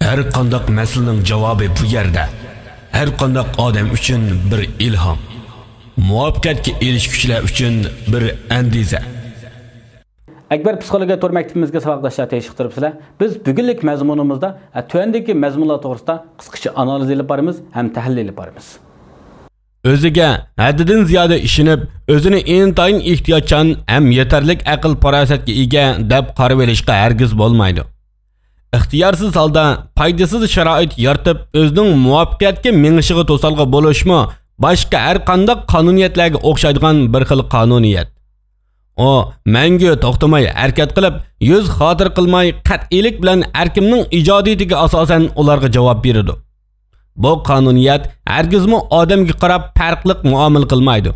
Her qandaq məsələnin cavabı bu yerdə. Her qandaq adam üçün bir ilham. Muvaffaqiyatga erishguchilar uchun bir andiza. Akbar psixologiya to'r maktabimizga saboqdoshlar tashib turibsizlar. Biz bugunlik mazmunimizda tuvandagi mazmunlar to'g'risida qisqacha analiz olib boramiz ham tahlil olib boramiz. O'ziga haddidan ziyoda ishinib, o'zini intayin ehtiyotchan ham yetarlik aql farosatga ega deb qarab olishga hargiz bo'lmaydi. İxtiyorsiz holda foydasiz sharoit yaratib, o'zining muvaffaqiyatga mingishiga to'salg'i bo'lishmi, boshqa har qanday qonuniyatlarga o'xshaydigan bir xil qonuniyat. O, mangu to'xtamay harakat qilib, yuz xotir qilmay qat'iylik bilan erkimning ijodiyatiga asosan ularga javob beradi. Bu qonuniyat hargizmi odamga qarab farqli muomala qilmaydi.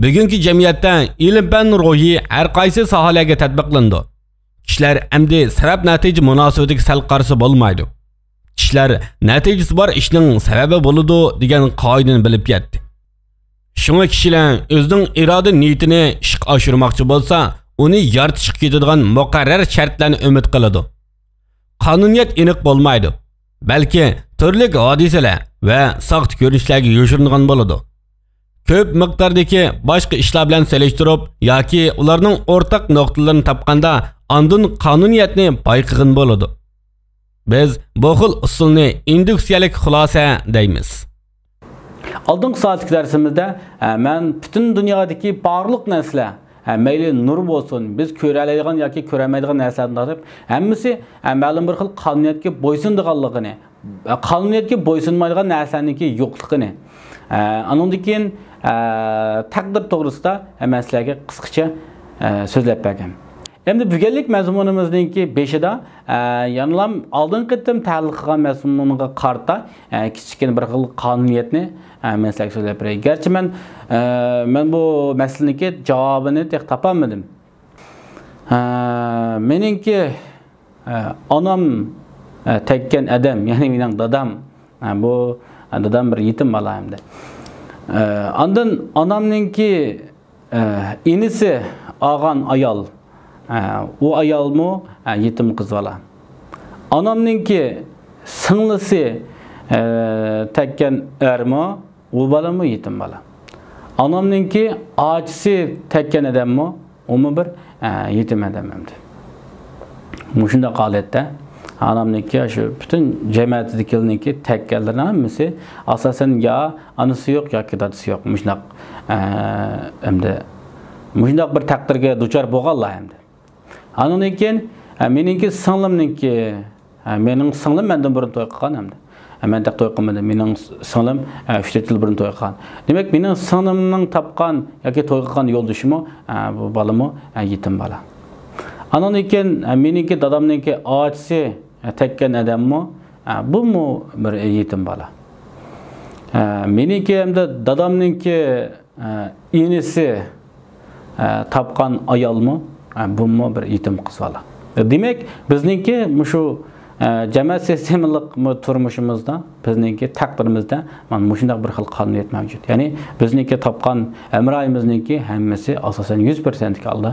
Bugungi jamiyatda ilm-fan ruhi har qaysi sohalarga tatbiqlandi. Kishilar endi sabab natija munosabatiga sal qarshi bo'lmaydi. Kishilar natijasi bor ishning sababi bo'ladi degan qoidani bilib yetdi. Shunga kishilar o'zining iroda niyatini ishga oshirmoqchi bo'lsa, uni yaratishga ketadigan muqarrar shartlarni umid qiladi. Qonuniyat aniq bo'lmaydi, balki turli hodisalar va soxta ko'rinishlarga yoshiringan bo'ladi. Ko'p miqdordagi boshqa ishlar bilan selishtirib yoki ularning o'rtaq nuqtalarini topganda andın qonuniyatni payqagan bo'ladi. Biz bu xil usulni induksiyalik xulosa deymiz. Oldingi soatlik darsimizda men butun dunyodagi barliq narsalar, mayli nur bo'lsin, biz ko'ra oladigan yoki ko'rolmaydigan narsalarni tortib, hammasi ma'lum bir xil qonuniyatga bo'ysunadiganligini, qonuniyatga bo'ysunmaydigan narsaniki yo'qligini, andan keyin taqdir to'g'risida men sizlarga qisqacha so'zlab bergan. Endi bugunlik mazmunimizningki 5'ida yanılam oldingi qitim tahlil qilgan mazmunga qarta kichkina bir xil qonuniyatni men sizlarga so'zlab beray. Garchi men bu masalaning javobini topolmadim. Meningki onam tekkan adam, ya'ni mening dadam, bu dadam bir yetim bola hamda. Ondan onamningki inisi og'an ayol, o ayolmu yetim kız bola. Anamninki singlisi tekkan ermi, o bola yetim bola. Anamninki ochisi tekkan odammi, o mu bir yetim odam hamdi. Shunday holatda anamninki shu butun jamiyatdagilarniki tekkanlarning hammasi asosan ya anasi yo'q yoki dadasi yo'q. Hamda shunday bir taqdirga duchor bo'lganlar hamdi. Andan keyin meningki singlimniki, mening singlim mendan burun to'y qilgan hamda. Men de to'y qilmadim, mening singlim 3 yil burun to'y qilgan. Demak, mening singlimning topgan yoki to'y qilgan yo'ldoshimi bu bolami yetim bola. Andan keyin meningki dadamningki ochisi tekkan odammi, bu mu bir yetim bola. Meningki hamda dadamningki inisi topgan ayolmi, bu mu bir yetim qiz bola. Demak, bizningki shu jamoat sistemalik turmushimizda, bizningki taqdirimizda mana shunday bir xil qonuniyat mavjud. Ya'ni bizningki topgan amroyimizningki hammasi asosan 100% holda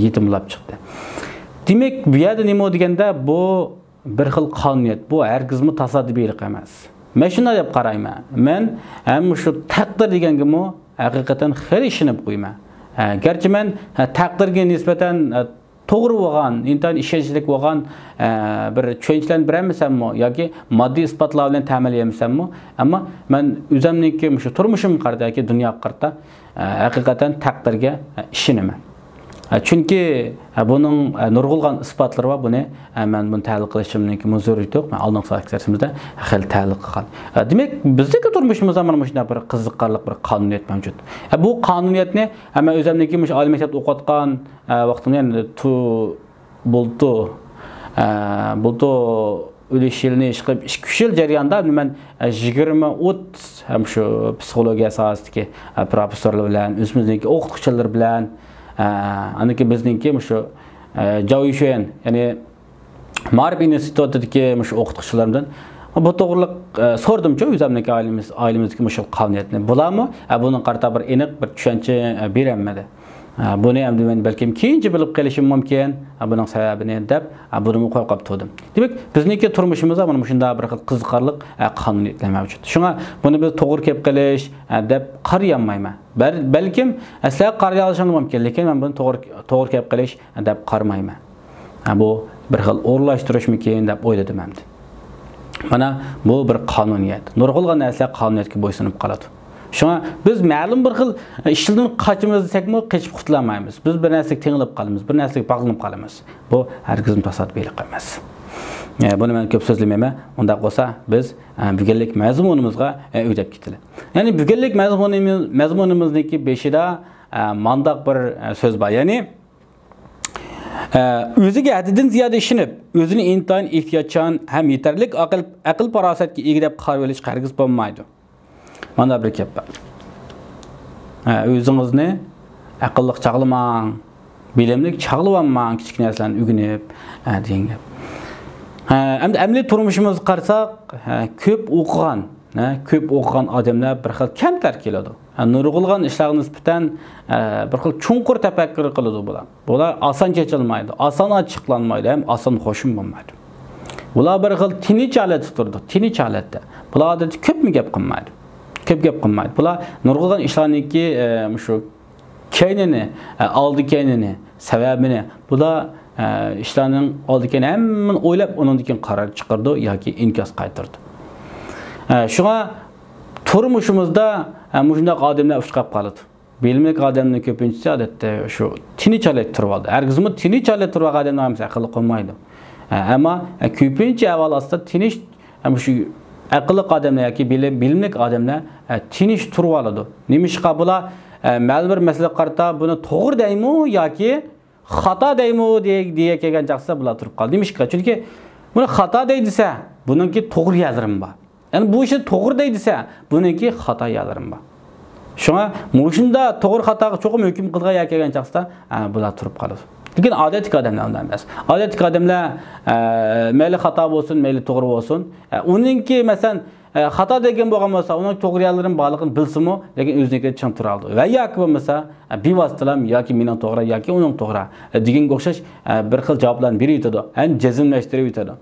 yetimlab chiqdi. Demak, bu yerda nima deganda bu bir xil qonuniyat, bu hargizmi tasodifiy emas. Men shunday deb qarayman. Men ham shu taqdir deganga haqiqatan xir ishinib qo'yman. Gerçi men taqdirga nisbatan to'g'ri bo'lgan, intayin ishonchli bo'lgan bir tushunchalarni beramisanmi yoki moddiy isbotlar bilan ta'minlaymisanmi? Ammo men o'zimningki shu turmushim qardagi dunyo qarta haqiqatan taqdirga ishonaman. Chunki buning nurg'ulgan isbotlari bor. Buni men buni tahlil qilishimning zarurati yo'q. Men oldingi soatlarimizda xil tahlil qilgan. Demak, bizdagi turmushimizda mana shunday bir qiziqarli bir qonuniyat mavjud. Bu qonuniyatni men o'zimningki oliy maktabda o'qiyotgan vaqtimda endi bultu o'lish yilni chiqib 2 yil jarayonida men 20-30 ham shu psixologiya sohasidagi professorlar bilan, o'zimizningki o'qituvchilar bilan, aniki bizningki shu Joyishen, ya'ni Ma'rif institutidagi shu o'qituvchilardan bu to'g'riliq so'radimcha o'zimniki oilamizdagi shu qonuniyatni bo'larmi? Buning qarta bir aniq bir tushuncha berolmadi. Buni ham men balkim keyinchi bilib qolishim mumkin. Buning sababini deb buni qo'yib turdim. Demak, bizniki turmushimizda mana shunday bir xil qiziqarli qonuniyatlar mavjud. Shunga buni biz to'g'ri kelib qilish deb qaramayman. Balkim asla qaraya olishim mumkin, lekin men buni to'g'ri kelib qilish deb qaramayman. Bu bir xil o'rlashtirishmikin deb o'yladim endi. Mana bu bir qonuniyat. Nurg'ulg'an narsa qonuniyatga bo'ysunib qoladi. Şuna biz ma'lum bir xil ishdan qochimiz desakmi, qochib qutulamaymiz. Biz bir narsaga tengilib qolamiz, bir narsaga bog'lanib qolamiz. Bu hargiz tasodiflik emas. Buni men ko'p so'zlamayman. Unda bo'lsa biz bugunlik mazmunimizga o'tib ketdik. Ya'ni bugunlik mazmunimizniki 5ida mandaq bir so'z bor. Ya'ni o'ziga haddidan ziyoda ishinib, o'zini intayin ehtiyotchan ham yetarlik aql farosatga ega deb qaror verish hargiz bo'lmaydi. Mana bir gap bor. O'zingizni aqlliq chaqlamang, bilimlik chaqlavanmang, kichik narsalarni o'rganib degan gap. Endi amaliy turmushimizni qarasak, ko'p o'qigan odamlar bir xil kamtar keladi. Nurg'ulg'an ishlarga nisbatan bir xil chunqur tafakkur qiladi bular. Bular oson chechilmaydi, oson ochiqlanmaydi, ham oson xo'shim bo'lmaydi. Bular bir xil tinch holatda turdi, tinch holatda. Bular odatda ko'pmi gap qilmaydi. Ko'p gap qilmaydi. Bular nurg'ulg'an ishlarniki shu keynini, oldi keynini, sababini, bular ishlarning oldi keyin hammani o'ylab, undan keyin qaror chiqardi yoki inkos qaytardi. Shunga turmushimizda shunday odamlar uchqab qoladi. Bilimli odamning ko'pinchisi odatda shu tinch holatda turib oldi. Hargizmi tinch holatda turib odamlar ham aqlli qolmaydi. Ammo ko'pincha avval asta tinch shu aqlli odamlar yoki bilimli odamlar tinch turib oladi. Nimishqa bular ma'lum bir masala qarata buni to'g'ri deymi yoki xato deymi deya kelgan chaqsa bular turib qoldi. Nimishqa? Chunki buni xato deydisa, buningki to'g'ri yalarim bor. Yani bu işi to'g'ri deydisa, buningki xato yalarim bor. Shunga mushunda to'g'ri xatoga cho'qim hukm qilgan kelgan chaqsa bular turib qoladi. Lekin odatlik odamlar undan emas. Odatlik odamlar mayli xato bo'lsin, mayli to'g'ri bo'lsin, uningki masalan xato degan bo'lgan bo'lsa, uning to'g'ri yalarim borligini bilsinmi, lekin o'ziga chim tura oldi. Va yoki bo'lmasa bevositalam yoki mening to'g'ri yoki uning to'g'ri deganga o'xshash bir xil javoblarni berib yetadi, jazmlashtirib yetadi.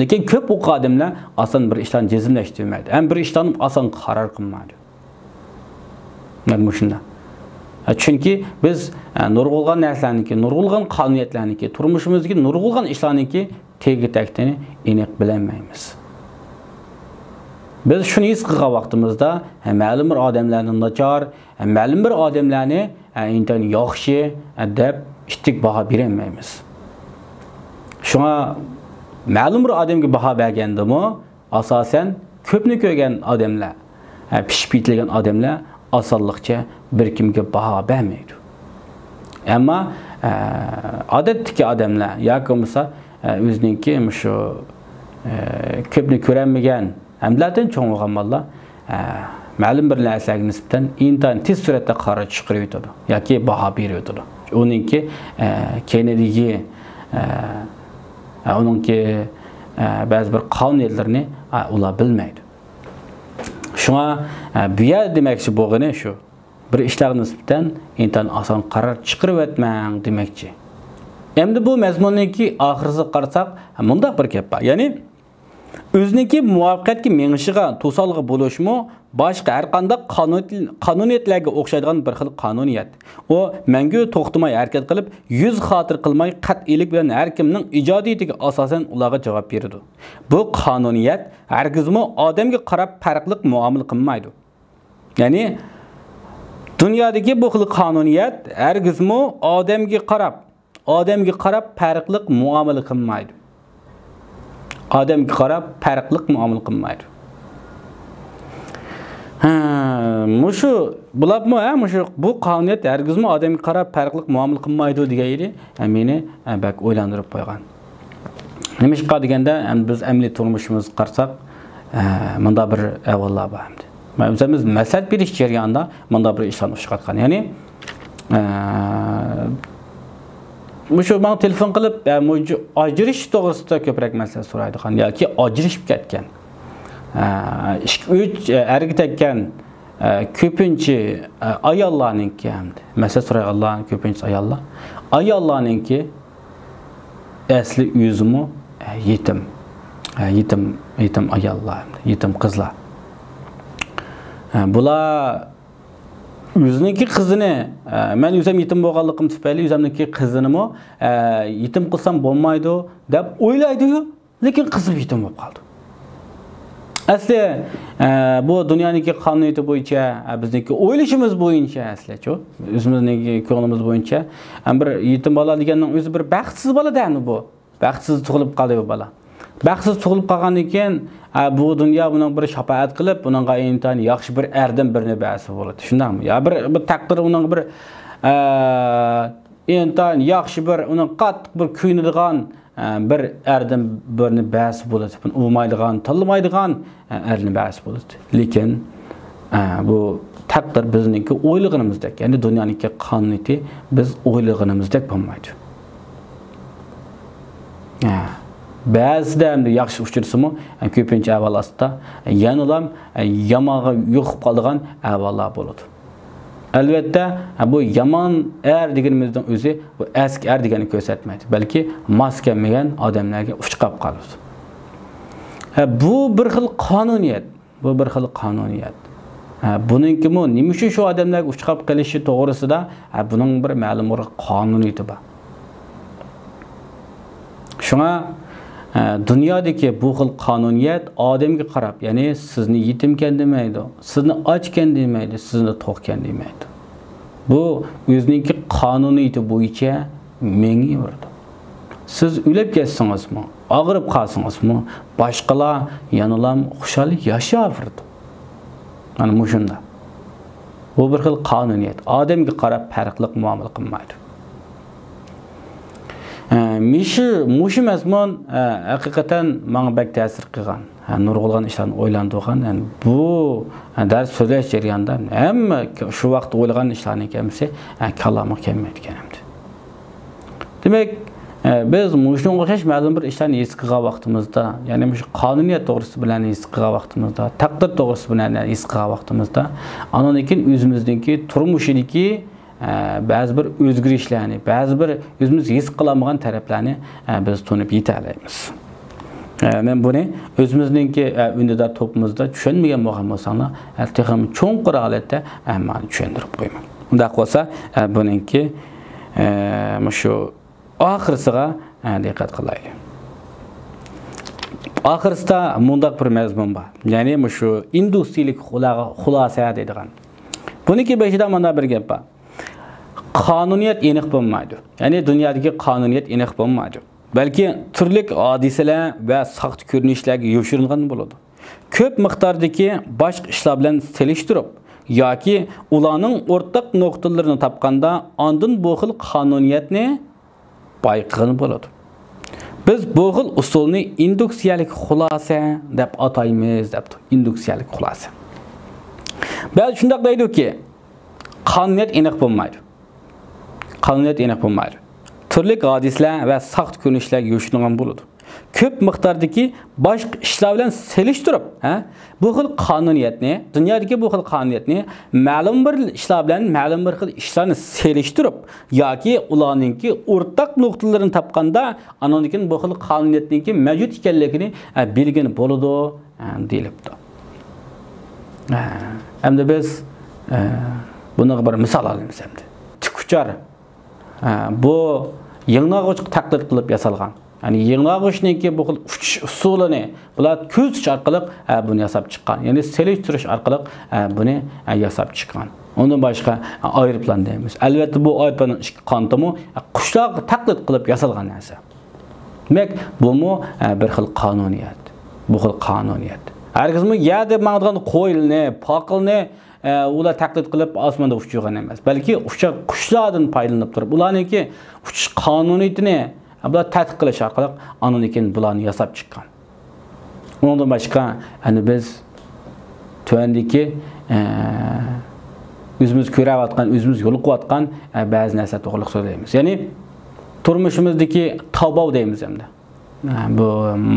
Lekin ko'p o'qi odamlar oson bir ishlarni jazmlashtirmaydi. Ham bir ishdan oson qaror qilmaydi. Mana shunda. Chunki biz nurg'ulg'an narsalarniki, nurg'ulg'an qonuniyatlarniki, turmushimizga nurg'ulg'an ishlarniki tegi-taktini aniq bilmaymiz. Biz shuni his qilgan vaqtimizda ma'lum bir odamlarning nachar, ma'lum bir odamlarni intan yaxshi deb ishtik baho bermaymiz. Shunga ma'lum bir odamga baho bergandimi, asosan ko'pni ko'rgan odamlar, pishib yetilgan odamlar osonlikcha bir kimga baho bermaydi. Ammo odatdagi odamlar yoki bo'lmasa o'ziningki shu ko'pni ko'rmagan, hamlardan cho'ng bo'lgan mollar ma'lum bir narsaga nisbatan intayin tez suratda qaror chiqarib o'tadi yoki baho berib o'tadi. Uningki keynidagi uningki ba'zi bir qonuniyatlarni ular bilmaydi. Shunga bu yer demakchi bo'lgani shu. Bir ishlarga nisbatan intayin oson qaror chiqarib o'tmang demakchi. Endi bu mazmunniki oxirisi qarasak, bundaq bir gap bor. Ya'ni o'ziniki muvaffaqiyatga mengishiga to'solg'i bo'lishmi, boshqa har qanday qonuniyatlarga o'xshaydigan bir xil qonuniyat. U mangu to'xtamay harakat qilib, yuz xotir qilmay qat'iylik bilan har kimning ijodiyatiga asosan ularga javob beradi. Bu qonuniyat hargizmi odamga qarab farqli muomala qilmaydi. Ya'ni dunyodagi bu xil qonuniyat hargizmi odamga qarab farqli muomala qilmaydi. Odamga qarab farqli muomala qilmaydi. Mushu bularmi, mushu bu qonuniyat hargizmi odamga qarab farqli muomala qilmaydi degayri meni bak o'ylantirib qo'ygan. Nimishqa deganda biz amaliy turmushimizni qarasak, bunda bir avvallar bor hamdi. Biz maslahat berish jarayonida bunda bir ishlarni chiqargan. Ya'ni mushu bana telefon qilib, ajrish to'g'risida ko'proq masala so'raydigan yoki ajrishib ketgan. 2-3 erga tekkan ko'pincha ayollarniki hamda. Masalan, so'raydiganlar ko'pincha ayollar. Ayollarniki asli o'zimi yetim. Yetim ayollar, yetim qizlar. Bular o'ziniki qizini, men o'zim yetim bo'lganligim tufayli o'zimniki qizini yetim qilsam bo'lmaydi deb o'ylaydi-yu, lekin qizim yetim bo'lib qoldi. Asli bu dunyoniki qonuniyati bo'yicha, bizniki o'ylashimiz bo'yicha asli-chi, o'zimizniki ko'nglimiz bo'yicha bir yetim bola deganning o'zi bir baxtsiz bola-da bu. Baxtsiz tug'ilib qoldi bu bola. Baxtsiz tug'ilib qolgandan keyin bu dunyo buning bir shafaat qilib, buningga intan yaxshi bir erdan birni ba'si bo'ladi. Shundaqmi? Ya bir taqdir uning bir intan yaxshi bir uning qattiq bir kuyinadigan bir erdan birni ba'si bo'ladi. Buni umaydigan, tanlamaydigan erni ba'si bo'ladi. Lekin bu taqdir bizningki o'ylaganimizdek, ya'ni dunyoniki qonuniyati biz o'ylaganimizdek bo'lmaydi. Ba'zida ham yaxshi uchirsa-mu, ko'pincha avvalasta yanılam yamaga yo'qib qolgan avvallar bo'ladi. Albatta, bu yomon deganimizdan o'zi bu eski deganini ko'rsatmaydi, balki mos kelmagan odamlarga uchqab qoladi. Bu bir xil qonuniyat, Buningki nima uchun shu odamlarga uchqab qilishi to'g'risida buning bir ma'lum bir qonuniyati bor. Shunga dunyodagi bu xil qonuniyat odamga qarab, ya'ni sizni yetimkan demaydi, sizni ochkan demaydi, sizni to'qkan demaydi. Bu o'ziningki qonuniyati bo'yicha mengiverdi. Siz o'lib ketsangizmi, og'rib qolsangizmi, boshqalar yanalam xushal yashayverdi. Mana shunda. Bu bir xil qonuniyat. Odamga qarab farqli muomala qilmaydi. Muşu mazmun haqiqatan menga bak ta'sir qilgan. Nurg'ulg'an ishlarni o'ylantirgan. Bu dars so'zlash jarayonida hamma shu vaqt o'ylagan ishlarni kelmasa, kalomga kelmaydi ekanimdi. Demak, biz mushunga o'xshash ma'lum bir ishlarni his qilgan vaqtimizda, ya'ni shu qonuniyat to'g'risida bilan his qilgan vaqtimizda, taqdir to'g'risida bilan his qilgan vaqtimizda, anonekin o'zimizningki turmushidagi ba'zi bir o'zgarishlarni, ba'zi bir o'zimiz his qilamagan taraflarni biz tunib yetalaymiz. Men buni o'zimizningki undidar to'pimizda tushunmagan bo'lgan bo'lsanglar, texam cho'nqir holatda ma'ni tushuntirib qo'yaman. Unda bo'lsa, buningki shu oxirisiga diqqat qilaylik. Oxirsida mundaq bir mazmun bor. Ya'ni shu industriyalik xulosa deydigan. Buniki beshida mana bir gap bor. Qonuniyat aniq bo'lmaydi. Ya'ni dunyodagi qonuniyat aniq bo'lmaydi. Balki turli hodisalar va soxta ko'rinishlarga yoshirilgan bo'ladi. Ko'p miqdordagi boshqa ishlar bilan selishtirib yoki ularning o'rtaq nuqtalarini topganda ondan bu xil qonuniyatni bayqagan bo'ladi. Biz bu xil usulni induksiyalik xulosa deb ataymiz, debdi. Induksiyalik xulosa. Ba'zi shunday deydiki, qonuniyat aniq bo'lmaydi. Turli hodisalar va soxta ko'rinishlarga yo'shirilgan bo'ladi. Ko'p miqdordagi boshqa ishlar bilan selishtirib, bu xil qonuniyatni, dunyodagi bu xil qonuniyatni ma'lum bir ishlar bilan ma'lum bir xil ishlarni selishtirib yoki ularningki o'rtaq nuqtalarini topganda, anonkin bu xil qonuniyatningki mavjud ekanligini bilgan bo'ladi deyilibdi. Endi biz bunga bir misol olamiz endi. Tikuchar bu yeng'og'ich taqlid qilib yasalgan. Ya'ni yeng'og'ichniki bu xil uchish usulini bular ko'zish orqali buni yasab chiqqan. Ya'ni selishtirish orqali buni yasab chiqqan. Ondan boshqa aeroplan deymiz. Albatta bu aeroplanning ichki qontimi qushlar taqlid qilib yasalgan narsa. Demak, bu bir xil qonuniyat. Bu xil qonuniyat. Hargizmi ya deb ma'nodan qo'yilni, poqilni ular taqlid qilib osmonda uchirgan emas. Balki qushlardan foydalanib turib, ularningki uchish qonuniyatini bular tadqiq qilish orqali anonikin bularni yasab chiqqan. Undan boshqa biz tuandagi o'zimiz ko'rayotgan, o'zimiz yo'l qo'yotgan ba'zi narsa to'g'riliq so'zlaymiz. Ya'ni turmushimizdagi tavba deymiz hamda. Bu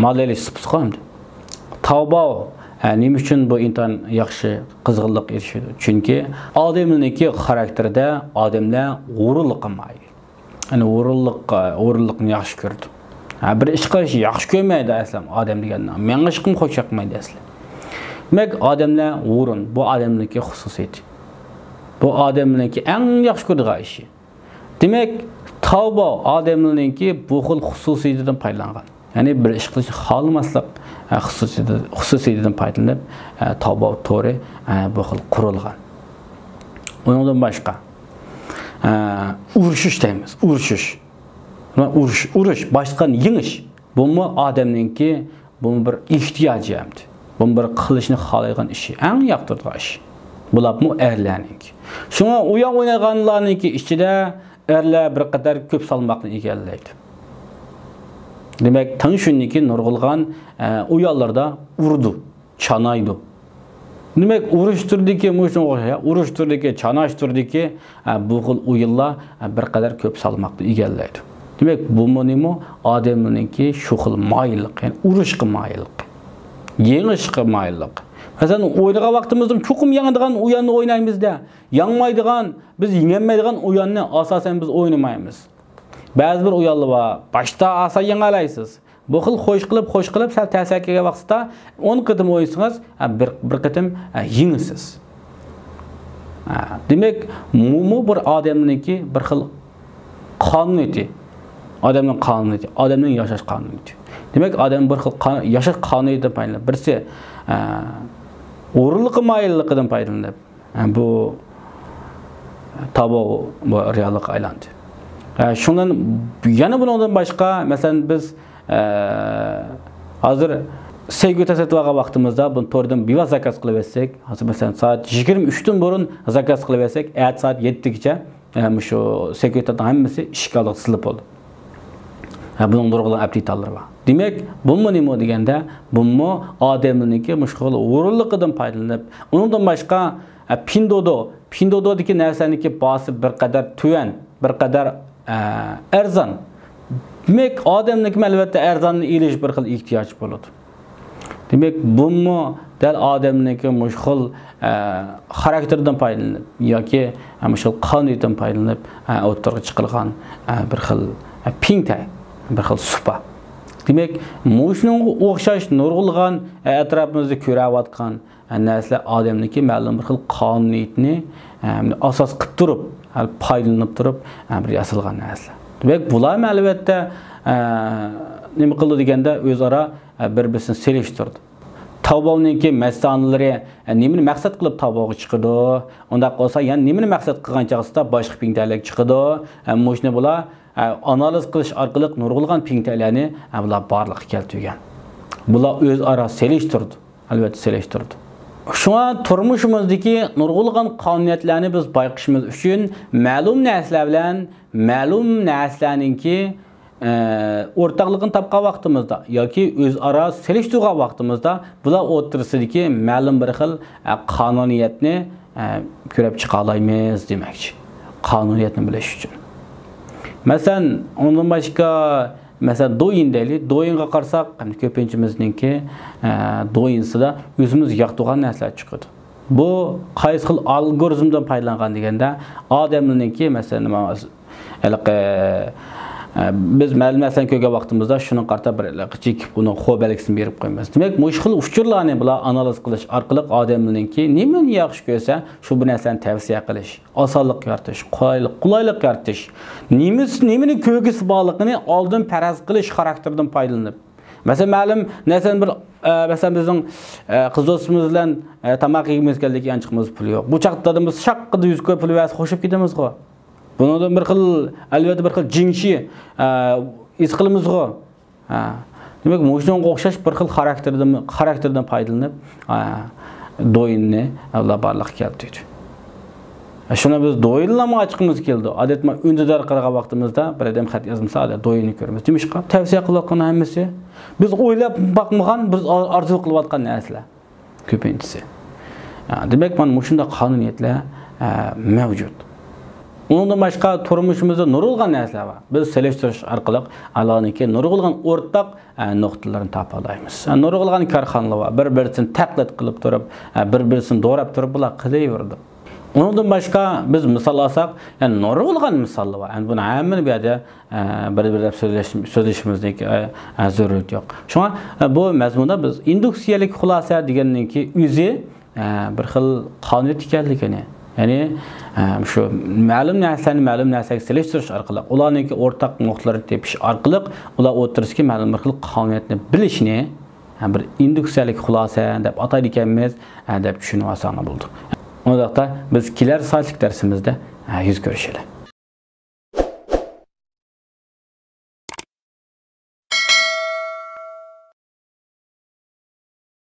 modeliy sifat. Tavba Nima uchun bu inson yaxshi qizg'inlik erishadi? Chunki odamniki xarakterida odamlar g'ururlik qilmaydi. Ya'ni g'ururlikni yaxshi ko'rdi. Bir ish qilish yaxshi ko'rmaydi aslan odam degandan. Menga ishqim xo'sh yoqmaydi aslan. Demak, odamlar g'urur, bu odamniki xususiyati. Bu odamniki eng yaxshi ko'radigan ishi. Demak, tavba odamniki bu xil xususiyatidan foydalangan. Yani bir ish qilishni xohlamaslik xususiyatidan foydalanib tavba to'g'ri bu xil qurilgan. Undan boshqa urushish deymiz, urush boshqani yengish. Bu odamningki bu bir ehtiyoji hamdi. Bu bir qilishni xohlagan ishi, eng yoqtirgan ish. Bular erlarniki. Shunga uyan o'ynaganlarniki ichida erlar bir qadar ko'p salmoqni egallaydi. Demek tan şunniki nurgulgan uyallarda urdu, çanaydı. Demek uruşturdiki, uruşturdiki, çanaşturdiki bu xil uyallar bir kadar köp salmoqni egallaydi. Demek bu nima odamninki shu xil mayillik, yani urushga mayillik, yengishga mayillik. Masalan, o'ynagan vaqtimizda cho'qim yanadigan o'yinni o'ynaymizda, yanmaydigan, biz yengelmaydigan o'yinni asosan biz o'ynamaymiz. Ba'zi bir o'yinlar bor. Boshda asa yangalaysiz. Bu xil xo'sh qilib sal ta'sirga vaqtda 10 qitim o'yinsangiz, bir qitim yengsiz. Demak, bu bir odamniki bir xil qonuniyati. Odamning qonuniyati, odamning yashash qonuniyati. Demak, odam bir xil yashash qonuniyatidan foydalanib, birisi o'rinliq mayilligidan foydalanib, bu tabo bu reallikka aylandi. Şundan yana bundan başqa, mesela biz hazır sevgi tasattığa vaqtimizda bunu tordan bir zakaz qilib etsek, hazır mesela saat 23'ten burun zakaz qilib etsek, saat 7'gacha şu sevgi tasattığa hammasi ishga silib oldu. Bunun nurg'ulan aptitalari bor. Demak, bu nima deganda, bu odamniki mushg'ul o'rinligidan foydalanib, undan boshqa pindododagi narsaniki bosib bir qadar tuvan, bir qadar erzan. Demek odamniki albatta erzanni elish bir xil ehtiyoj bo'ladi. Demek bu dal odamniki mushg'ul xarakterdan foydalanib yoki mushg'ul qonuniyatdan foydalanib o'tirg'i chiqilgan bir xil pingtay, bir xil supa. Demek mushunga o'xshash nurg'ulgan atrofimizda ko'rayotgan narsalar odamniki ma'lum bir xil qonuniyatni asos qilib turib, foydalanib turib bir yasalgan narsalar. Demek bular albatta nima qildi deganda o'zaro bir-birini selishtirdi. Tavboningki mas'anlari nimani maqsad qilib tavboga chiqadi? Unda qolsa, yani nimani maqsad qilgan chaqsida boshqa pingtaylar chiqadi. Mushni bular analiz qilish orqali nurg'ulgan pingtaylarni bular barliqqa keltirgan. Bular o'zaro selishtirdi, albatta selishtirdi. Şuna turmuşumuzdaki nurgulgan qonuniyatlarni biz bayqishimiz uchun ma'lum narsalar bilan ma'lum narsalarninki o'rtaqligini topgan vaqtimizda yoki o'zaro selishtirgan vaqtimizda bular o'rtasidagi ma'lum bir xil qonuniyatni ko'rib chiqa olamiz demakchi. Qonuniyatni bilish uchun. Masalan, undan boshqa mesela doyun deylik, doyunga qarsak, ko'pinchimizningki doyinsida o'zimiz yoqtirgan narsalar chiqadi. Bu qaysi xil algoritmdan foydalangan deganda, odamlarningki masalan biz ma'lumotlarni ko'rgan vaqtimizda shuni qarta bir chekib uni xo'baliksin berib qo'yamiz. Demak, mushkil uchurlarni bular analiz qilish orqali odamlarningki nimani yaxshi ko'rsa, shu bir narsani tavsiya qilish, osonlik yaratish, qulaylik yaratish, nimani ko'rgisi borligini oldin faraz qilish xarakterdan foydalanib. Masalan, ma'lum narsadan bir masalan bizning qiz do'stimiz bilan tamoq yeymiz keldik, yanchiqimiz pul yo'q. Bu chaqda biz shaqqida 100 ko'p pul verib qo'shib ketamiz-ku. Bundan bir xil albatta bir xil jinchi is qilamiz-ku. Demak, mushunga o'xshash bir xil xarakterdan foydalanib do'yinni Alloh barliq keltirdi. Shuna biz do'yinlarga chiqimiz keldi. Odatda undidar qilgan vaqtimizda bir odam xat yozmasa, do'yinni ko'ramiz. Demishqa tavsiya qilayotgan hammasi biz o'ylab boqmagan, biz orzu qilayotgan narsalar ko'pinchisi. Demak, mana mushunda qonuniyatlar mavjud. Ondan başqa turmuşimizda nurg'ulg'an narsalar bor. Biz selishtirish orqali alaniki nurg'ulg'an o'rtaq nuqtalarni topa olamiz. Nurg'ulg'an korxonalar bor. Bir-birini taqlid qilib turib, bir-birini do'rab turib bular qilaverdi. Ondan başqa biz misol olsak, yani nurg'ulg'an misollar bor. Yani buni hammani bu yerda bir-birlab so'zlashimizning zarurati yo'q. Shunga bu mazmunda biz induksiyalik xulosa deganninki o'zi bir xil qonuniyat ekanligini, ya'ni shu ma'lum narsaga selishtirish orqali, ularning o'rtaq nuqtalarni tepish orqali ular o'tirishga ma'lum bir xil qonuniyatni bilishni bir induksiyalik xulosa deb ataydi ekanmiz, deb tushunib olsang bo'ldi. Onda biz kelar soatlik darsimizda yuz ko'rishamiz.